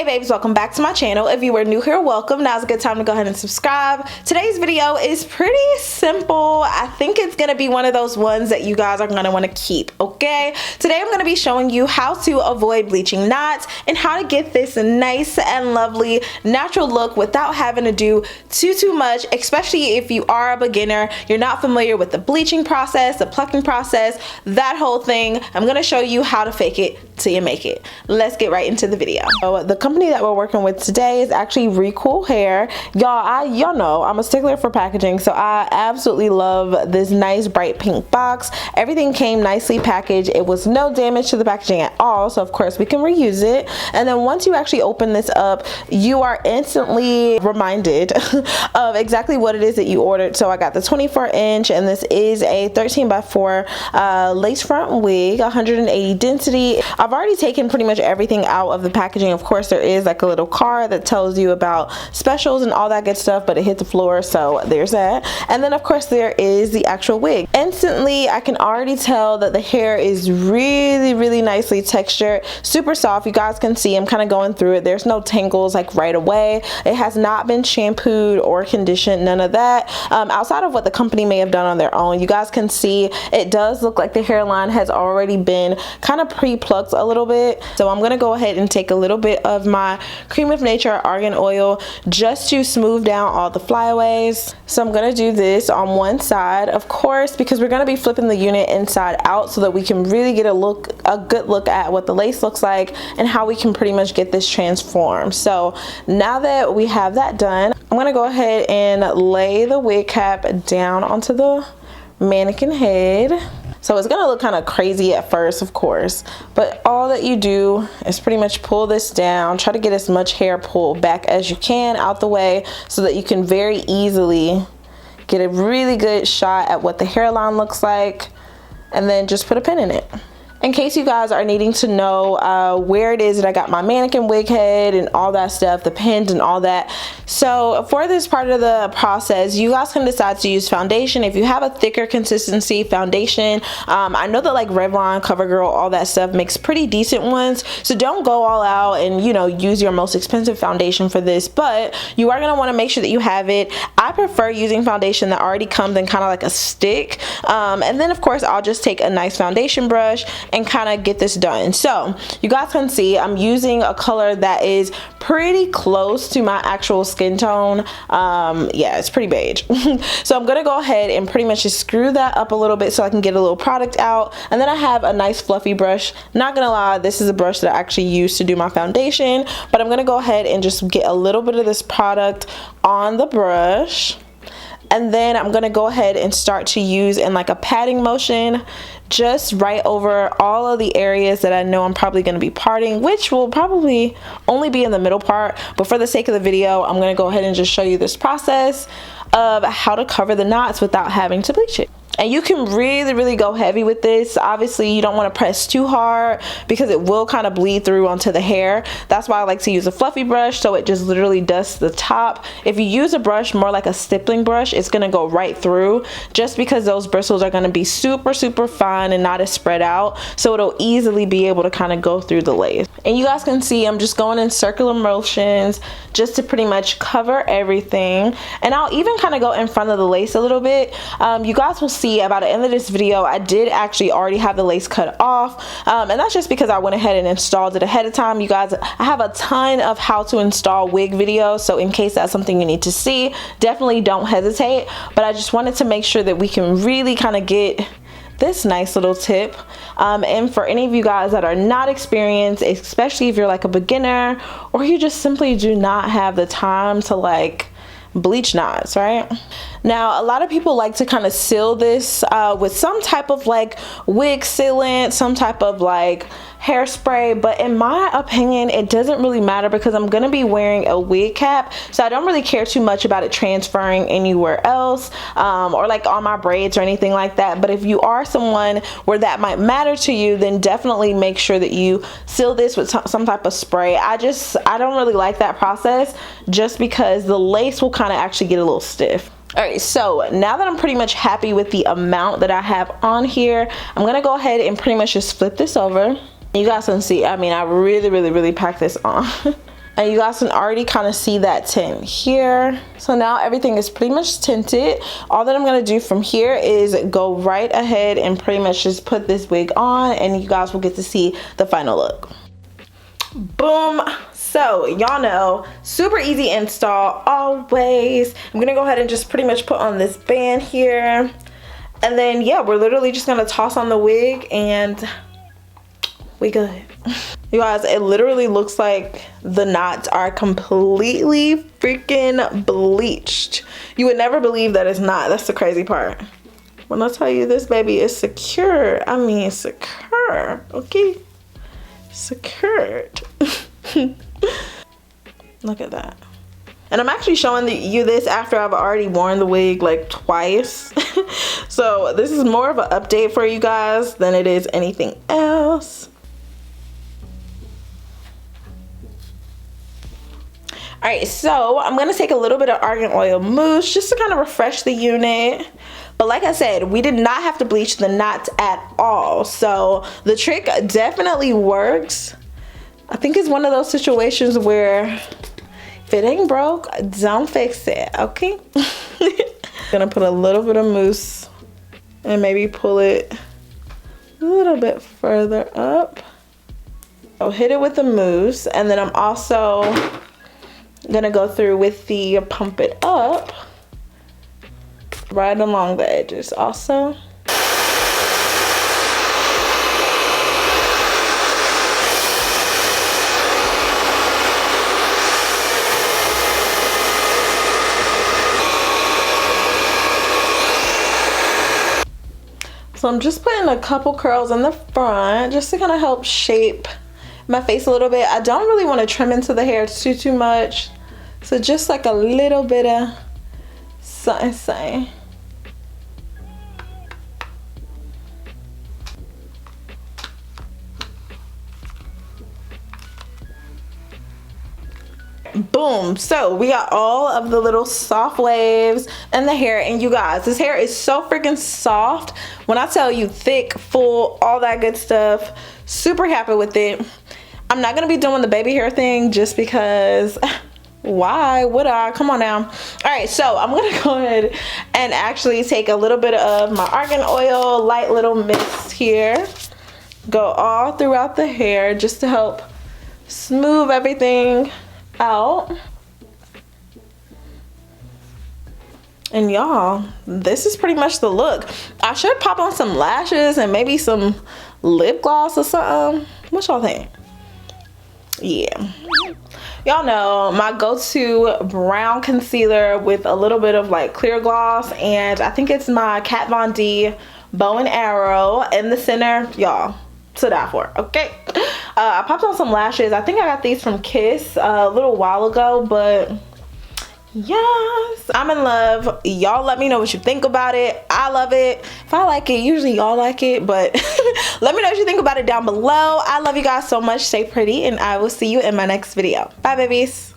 babes, welcome back to my channel. If you are new here, welcome. Now's a good time to go ahead and subscribe. Today's video is pretty simple. I think it's gonna be one of those ones that you guys are gonna want to keep, okay? Today I'm gonna be showing you how to avoid bleaching knots and how to get this nice and lovely natural look without having to do too much, especially if you are a beginner, you're not familiar with the bleaching process, the plucking process, that whole thing. I'm gonna show you how to fake it till you make it. Let's get right into the video. So the company that we're working with today is actually Recool Hair. Y'all know I'm a stickler for packaging, so I absolutely love this nice bright pink box. Everything came nicely packaged. It was no damage to the packaging at all, so of course we can reuse it. And then once you actually open this up, you are instantly reminded of exactly what it is that you ordered. So I got the 24-inch, and this is a 13x4 lace front wig, 180 density. I've already taken pretty much everything out of the packaging. Of course, there is like a little card that tells you about specials and all that good stuff, but it hit the floor, so there's that. And then of course there is the actual wig. Instantly, I can already tell that the hair is really nicely textured, super soft. You guys can see I'm kind of going through it. There's no tangles like right away. It has not been shampooed or conditioned, none of that. Outside of what the company may have done on their own, you guys can see it does look like the hairline has already been kind of pre-plucked a little bit. So I'm gonna go ahead and take a little bit of my Cream of Nature argan oil just to smooth down all the flyaways. So I'm gonna do this on one side, of course, because we're gonna be flipping the unit inside out so that we can really get a good look at what the lace looks like and how we can pretty much get this transformed. So now that we have that done, I'm gonna go ahead and lay the wig cap down onto the mannequin head. So it's gonna look kind of crazy at first, of course, but all that you do is pretty much pull this down, try to get as much hair pulled back as you can out the way so that you can very easily get a really good shot at what the hairline looks like, and then just put a pin in it. In case you guys are needing to know where it is that I got my mannequin wig head and all that stuff, the pins and all that. So for this part of the process, you guys can decide to use foundation. If you have a thicker consistency foundation, I know that like Revlon, CoverGirl, all that stuff makes pretty decent ones. So don't go all out and, you know, use your most expensive foundation for this, but you are gonna wanna make sure that you have it. I prefer using foundation that already comes in kind of like a stick. And then of course, I'll just take a nice foundation brush and kind of get this done. So you guys can see I'm using a color that is pretty close to my actual skin tone. Yeah, it's pretty beige. So I'm gonna go ahead and pretty much just screw that up a little bit so I can get a little product out. And then I have a nice fluffy brush. Not gonna lie, this is a brush that I actually use to do my foundation, but I'm gonna go ahead and just get a little bit of this product on the brush. And then I'm gonna go ahead and start to use in like a patting motion just right over all of the areas that I know I'm probably gonna be parting, which will probably only be in the middle part. But for the sake of the video, I'm gonna go ahead and just show you this process of how to cover the knots without having to bleach it. And you can really go heavy with this. Obviously, you don't want to press too hard because it will kind of bleed through onto the hair. That's why I like to use a fluffy brush, so it just literally dusts the top. If you use a brush more like a stippling brush, it's going to go right through, just because those bristles are going to be super fine and not as spread out, so it'll easily be able to kind of go through the lace. And you guys can see I'm just going in circular motions just to pretty much cover everything. And I'll even kind of go in front of the lace a little bit. You guys will see about the end of this video, I did actually already have the lace cut off, and that's just because I went ahead and installed it ahead of time. You guys, I have a ton of how to install wig videos, so in case that's something you need to see, definitely don't hesitate. But I just wanted to make sure that we can really kind of get this nice little tip. And for any of you guys that are not experienced, especially if you're like a beginner or you just simply do not have the time to like bleach knots, right? Now, a lot of people like to kind of seal this with some type of like wig sealant, some type of like hairspray, but in my opinion it doesn't really matter because I'm gonna be wearing a wig cap, so I don't really care too much about it transferring anywhere else or like on my braids or anything like that. But if you are someone where that might matter to you, then definitely make sure that you seal this with some type of spray. I don't really like that process just because the lace will kind of actually get a little stiff. Alright, so now that I'm pretty much happy with the amount that I have on here, I'm gonna go ahead and pretty much just flip this over. You guys can see, I mean, I really packed this on. And you guys can already kind of see that tint here. So now everything is pretty much tinted. All that I'm gonna do from here is go right ahead and pretty much just put this wig on, and you guys will get to see the final look. Boom. So y'all know, super easy install always. I'm gonna go ahead and just pretty much put on this band here. And then yeah, we're literally just gonna toss on the wig and we good. You guys, it literally looks like the knots are completely freaking bleached. You would never believe that it's not. That's the crazy part. When I tell you this baby is secure, I mean secure, okay? Secured. Look at that. And I'm actually showing you this after I've already worn the wig like twice. So this is more of an update for you guys than it is anything else. Alright, so I'm going to take a little bit of argan oil mousse just to kind of refresh the unit. But like I said, we did not have to bleach the knots at all. So the trick definitely works. I think it's one of those situations where if it ain't broke, don't fix it, okay? Gonna put a little bit of mousse and maybe pull it a little bit further up. I'll hit it with the mousse, and then I'm also gonna go through with the pump it up right along the edges also. So I'm just putting a couple curls in the front just to kind of help shape my face a little bit. I don't really want to trim into the hair too much. So just like a little bit of something. Boom. So we got all of the little soft waves in the hair, and you guys, this hair is so freaking soft. When I tell you thick, full, all that good stuff, super happy with it. I'm not gonna be doing the baby hair thing just because why would I? Come on now. All right, so I'm gonna go ahead and actually take a little bit of my argan oil, light little mist here, go all throughout the hair just to help smooth everything out. And y'all, this is pretty much the look. I should pop on some lashes and maybe some lip gloss or something. What y'all think? Yeah, y'all know my go-to brown concealer with a little bit of like clear gloss, and I think it's my Kat Von D bow and arrow in the center. Y'all, to die for. Okay, I popped on some lashes. I think I got these from Kiss a little while ago, but yes, I'm in love. Y'all let me know what you think about it. I love it. If I like it, usually y'all like it, but let me know what you think about it down below. I love you guys so much. Stay pretty, and I will see you in my next video. Bye, babies.